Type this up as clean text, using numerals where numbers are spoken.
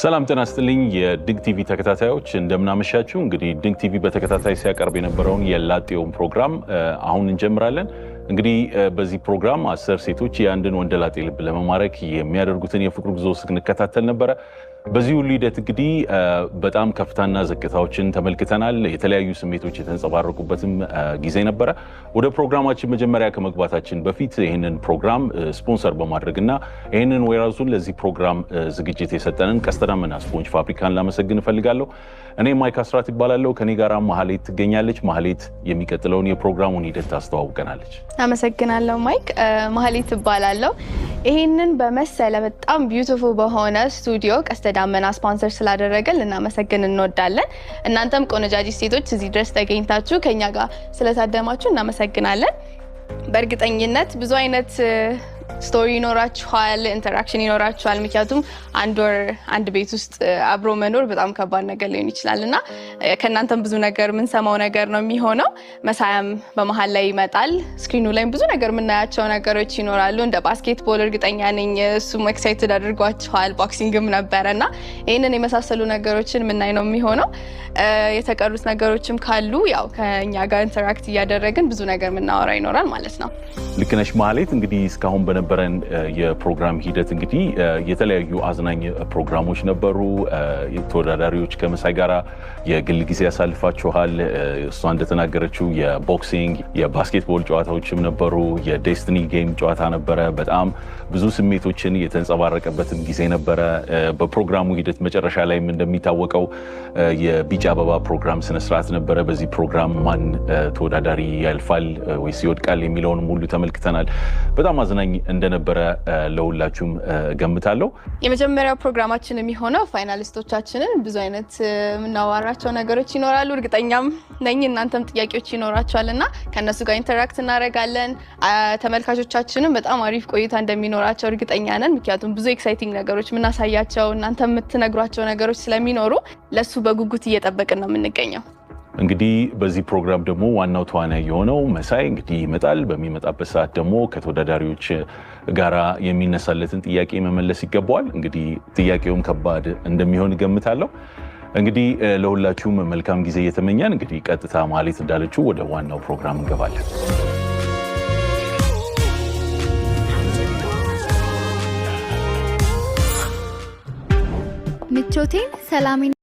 ሰላም ጤና ይስጥልኝ የድንቅ ቲቪ ተከታታዮች እንደምናመሻችሁ። እንግዲህ ድንቅ ቲቪ በተከታታይ ሲያቀርብ የነበረውን የላጤውን ፕሮግራም አሁን እንጀምራለን። እንግዲህ በዚህ ፕሮግራም 10 ሴቶች የአንድን ወንደላጤ ልብ ለመማረክ የሚያደርጉትን የፍቅር ጉዞ ስንከታተል ነበረ። በዚህ ሁሉ ሂደት እንግዲህ በጣም ከፍታና ዝቅታዎችን ተመልክተናል። የተለያዩ ስሜቶች የተንጸባረቁበትም ጊዜ ነበረ። ወደ ፕሮግራማችን መጀመሪያ ከመግባታችን በፊት ይህንን ፕሮግራም ስፖንሰር በማድረግና ይህንን ወይራዙን ለዚህ ፕሮግራም ዝግጅት የሰጠንን ቀስተ ደመና ስፖንጅ ፋብሪካን ላመሰግን እፈልጋለሁ። እኔ ማይክ አስራት ይባላለሁ። ከኔ ጋር ማህሌት ትገኛለች። ማህሌት የሚቀጥለውን የፕሮግራሙን ሂደት ታስተዋውቀናለች። አመሰግናለሁ ማይክ። ማህሌት ይባላለሁ። ይህንን በመሰለ በጣም ቢዩቲፉል በሆነ ስቱዲዮ ቀስተ ደመና ስፖንሰር ስላደረገን ልናመሰግን እንወዳለን። እናንተም ቆነጃጅት ሴቶች እዚህ ድረስ ተገኝታችሁ ከኛ ጋር ስለታደማችሁ እናመሰግናለን። በእርግጠኝነት ብዙ አይነት ስቶሪ ይኖራችኋል፣ ኢንተራክሽን ይኖራችኋል። ምክንያቱም አንድ ቤት ውስጥ አብሮ መኖር በጣም ከባድ ነገር ሊሆን ይችላልና ከእናንተም ብዙ ነገር የምንሰማው ነገር ነው የሚሆነው። መሳያም በመሀል ላይ ይመጣል። ስክሪኑ ላይ ብዙ ነገር የምናያቸው ነገሮች ይኖራሉ። እንደ ባስኬትቦል እርግጠኛ ነኝ እሱም ኤክሳይትድ አድርጓችኋል። ቦክሲንግም ነበረና ይህንን የመሳሰሉ ነገሮችን የምናይ ነው የሚሆነው። የተቀሩት ነገሮችም ካሉ ያው ከኛ ጋር ኢንተራክት እያደረግን ብዙ ነገር የምናወራ ይኖራል ማለት ነው። ልክ ነሽ ማህሌት። እንግዲህ እስካሁን በነበረን የፕሮግራም ሂደት እንግዲህ የተለያዩ አዝናኝ ፕሮግራሞች ነበሩ። ተወዳዳሪዎች ከመሳይ ጋራ የግል ጊዜ ያሳልፋችኋል። እሷ እንደተናገረችው የቦክሲንግ የባስኬትቦል ጨዋታዎችም ነበሩ። የዴስቲኒ ጌም ጨዋታ ነበረ። በጣም ብዙ ስሜቶችን የተንጸባረቀበትም ጊዜ ነበረ። በፕሮግራሙ ሂደት መጨረሻ ላይም እንደሚታወቀው የቢጫ አበባ ፕሮግራም ስነስርዓት ነበረ። በዚህ ፕሮግራም ማን ተወዳዳሪ ያልፋል ወይስ ይወድቃል የሚለውን ሙሉ ተመልክተናል። በጣም አዝናኝ እንደነበረ ለሁላችሁም ገምታለሁ። የመጀመሪያው ፕሮግራማችን የሚሆነው ፋይናሊስቶቻችንን ብዙ አይነት የምናዋራቸው ነገሮች ይኖራሉ። እርግጠኛም ነኝ እናንተም ጥያቄዎች ይኖራችኋልና ከነሱ ጋር ኢንተራክት እናደርጋለን። ተመልካቾቻችንም በጣም አሪፍ ቆይታ እንደሚኖራቸው እርግጠኛ ነን። ምክንያቱም ብዙ ኤክሳይቲንግ ነገሮች የምናሳያቸው እናንተ የምትነግሯቸው ነገሮች ስለሚኖሩ ለሱ በጉጉት እየጠበቅን ነው የምንገኘው። እንግዲህ በዚህ ፕሮግራም ደግሞ ዋናው ተዋናይ የሆነው መሳይ እንግዲህ ይመጣል። በሚመጣበት ሰዓት ደግሞ ከተወዳዳሪዎች ጋራ የሚነሳለትን ጥያቄ መመለስ ይገባዋል። እንግዲህ ጥያቄውም ከባድ እንደሚሆን እገምታለሁ። እንግዲህ ለሁላችሁም መልካም ጊዜ እየተመኛን እንግዲህ ቀጥታ ማህሌት እንዳለችው ወደ ዋናው ፕሮግራም እንገባለን። ምቾቴን ሰላሜን